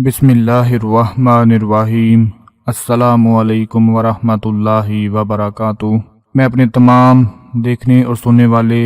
بسم اللہ الرحمن الرحیم۔ السلام علیکم ورحمۃ اللہ وبرکاتہ۔ میں اپنے تمام دیکھنے اور سننے والے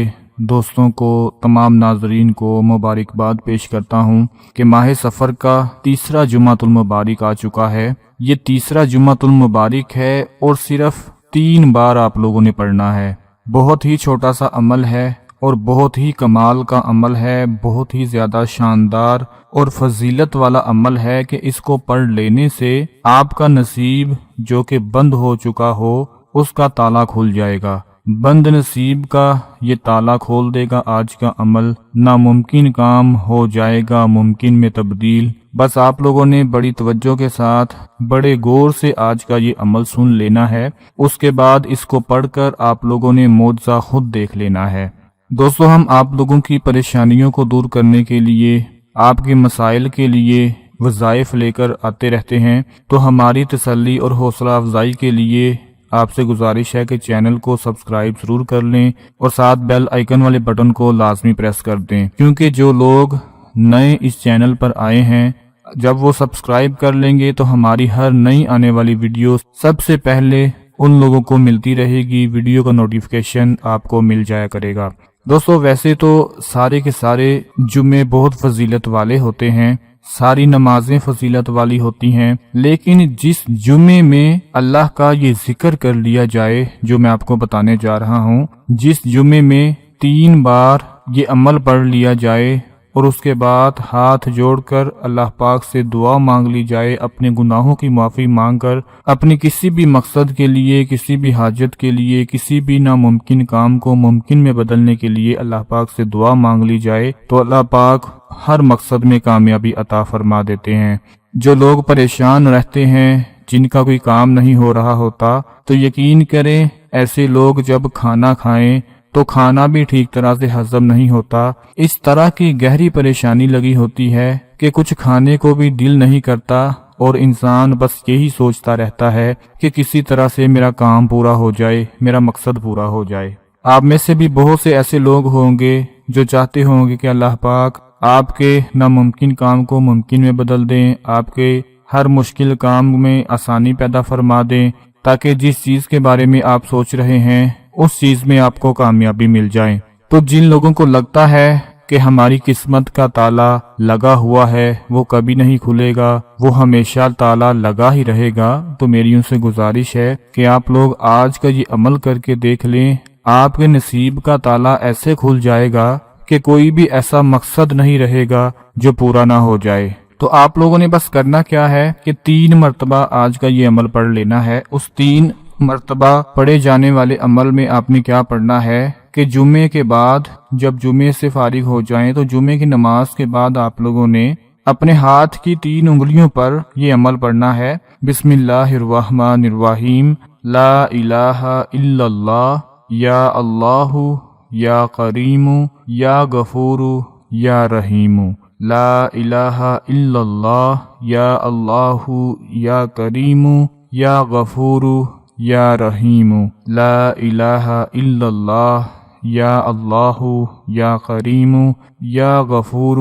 دوستوں کو، تمام ناظرین کو مبارکباد پیش کرتا ہوں کہ ماہ سفر کا تیسرا جمعۃ المبارک آ چکا ہے۔ یہ تیسرا جمعۃ المبارک ہے اور صرف 3 بار آپ لوگوں نے پڑھنا ہے۔ بہت ہی چھوٹا سا عمل ہے اور بہت ہی کمال کا عمل ہے، بہت ہی زیادہ شاندار اور فضیلت والا عمل ہے کہ اس کو پڑھ لینے سے آپ کا نصیب جو کہ بند ہو چکا ہو اس کا تالا کھل جائے گا۔ بند نصیب کا یہ تالا کھول دے گا آج کا عمل، ناممکن کام ہو جائے گا ممکن میں تبدیل۔ بس آپ لوگوں نے بڑی توجہ کے ساتھ بڑے غور سے آج کا یہ عمل سن لینا ہے، اس کے بعد اس کو پڑھ کر آپ لوگوں نے معجزہ خود دیکھ لینا ہے۔ دوستو، ہم آپ لوگوں کی پریشانیوں کو دور کرنے کے لیے، آپ کے مسائل کے لیے وظائف لے کر آتے رہتے ہیں، تو ہماری تسلی اور حوصلہ افزائی کے لیے آپ سے گزارش ہے کہ چینل کو سبسکرائب ضرور کر لیں اور ساتھ بیل آئیکن والے بٹن کو لازمی پریس کر دیں، کیونکہ جو لوگ نئے اس چینل پر آئے ہیں جب وہ سبسکرائب کر لیں گے تو ہماری ہر نئی آنے والی ویڈیو سب سے پہلے ان لوگوں کو ملتی رہے گی، ویڈیو کا نوٹیفیکیشن آپ کو مل جایا کرے گا۔ دوستو، ویسے تو سارے کے سارے جمعے بہت فضیلت والے ہوتے ہیں، ساری نمازیں فضیلت والی ہوتی ہیں، لیکن جس جمعے میں اللہ کا یہ ذکر کر لیا جائے جو میں آپ کو بتانے جا رہا ہوں، جس جمعے میں 3 بار یہ عمل پڑھ لیا جائے اور اس کے بعد ہاتھ جوڑ کر اللہ پاک سے دعا مانگ لی جائے، اپنے گناہوں کی معافی مانگ کر اپنی کسی بھی مقصد کے لیے، کسی بھی حاجت کے لیے، کسی بھی ناممکن کام کو ممکن میں بدلنے کے لیے اللہ پاک سے دعا مانگ لی جائے تو اللہ پاک ہر مقصد میں کامیابی عطا فرما دیتے ہیں۔ جو لوگ پریشان رہتے ہیں، جن کا کوئی کام نہیں ہو رہا ہوتا، تو یقین کریں ایسے لوگ جب کھانا کھائیں تو کھانا بھی ٹھیک طرح سے ہضم نہیں ہوتا۔ اس طرح کی گہری پریشانی لگی ہوتی ہے کہ کچھ کھانے کو بھی دل نہیں کرتا اور انسان بس یہی سوچتا رہتا ہے کہ کسی طرح سے میرا کام پورا ہو جائے، میرا مقصد پورا ہو جائے۔ آپ میں سے بھی بہت سے ایسے لوگ ہوں گے جو چاہتے ہوں گے کہ اللہ پاک آپ کے ناممکن کام کو ممکن میں بدل دیں، آپ کے ہر مشکل کام میں آسانی پیدا فرما دیں، تاکہ جس چیز کے بارے میں آپ سوچ رہے ہیں اس چیز میں آپ کو کامیابی مل جائے۔ تو جن لوگوں کو لگتا ہے کہ ہماری قسمت کا تالا لگا ہوا ہے، وہ کبھی نہیں کھلے گا، وہ ہمیشہ تالا لگا ہی رہے گا، تو میری ان سے گزارش ہے کہ آپ لوگ آج کا یہ عمل کر کے دیکھ لیں، آپ کے نصیب کا تالا ایسے کھل جائے گا کہ کوئی بھی ایسا مقصد نہیں رہے گا جو پورا نہ ہو جائے۔ تو آپ لوگوں نے بس کرنا کیا ہے کہ 3 مرتبہ آج کا یہ عمل پڑھ لینا ہے۔ اس 3 مرتبہ پڑھے جانے والے عمل میں آپ نے کیا پڑھنا ہے کہ جمعے کے بعد جب جمعے سے فارغ ہو جائیں تو جمعے کی نماز کے بعد آپ لوگوں نے اپنے ہاتھ کی 3 انگلیوں پر یہ عمل پڑھنا ہے۔ بسم اللہ الرحمن الرحیم، لا الہ الا اللہ، یا اللہ یا کریم یا غفور یا رحیم، لا الہ الا اللہ، یا اللہ یا کریم یا غفور یا رحیم، لا الہ الا اللہ، یا اللہ یا کریم یا غفور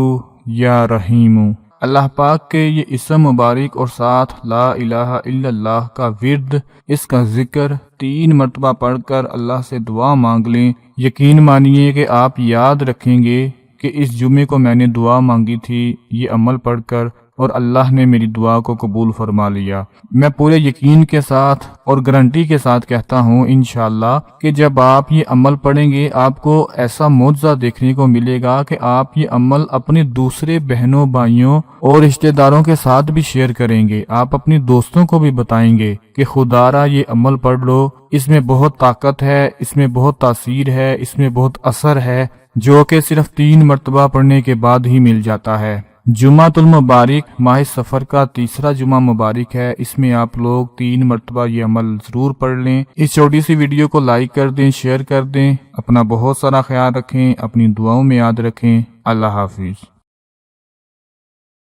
یا رحیم۔ اللہ پاک کے یہ اسم مبارک اور ساتھ لا الہ الا اللہ کا ورد، اس کا ذکر 3 مرتبہ پڑھ کر اللہ سے دعا مانگ لیں۔ یقین مانیے کہ آپ یاد رکھیں گے کہ اس جمعے کو میں نے دعا مانگی تھی یہ عمل پڑھ کر اور اللہ نے میری دعا کو قبول فرما لیا۔ میں پورے یقین کے ساتھ اور گارنٹی کے ساتھ کہتا ہوں انشاءاللہ کہ جب آپ یہ عمل پڑھیں گے آپ کو ایسا معجزہ دیکھنے کو ملے گا کہ آپ یہ عمل اپنے دوسرے بہنوں، بھائیوں اور رشتہ داروں کے ساتھ بھی شیئر کریں گے، آپ اپنی دوستوں کو بھی بتائیں گے کہ خدا را یہ عمل پڑھ لو، اس میں بہت طاقت ہے، اس میں بہت تاثیر ہے، اس میں بہت اثر ہے، جو کہ صرف 3 مرتبہ پڑھنے کے بعد ہی مل جاتا ہے۔ جمعۃ المبارک ماہ سفر کا تیسرا جمعہ مبارک ہے، اس میں آپ لوگ 3 مرتبہ یہ عمل ضرور پڑھ لیں۔ اس چھوٹی سی ویڈیو کو لائک کر دیں، شیئر کر دیں، اپنا بہت سارا خیال رکھیں، اپنی دعاؤں میں یاد رکھیں۔ اللہ حافظ۔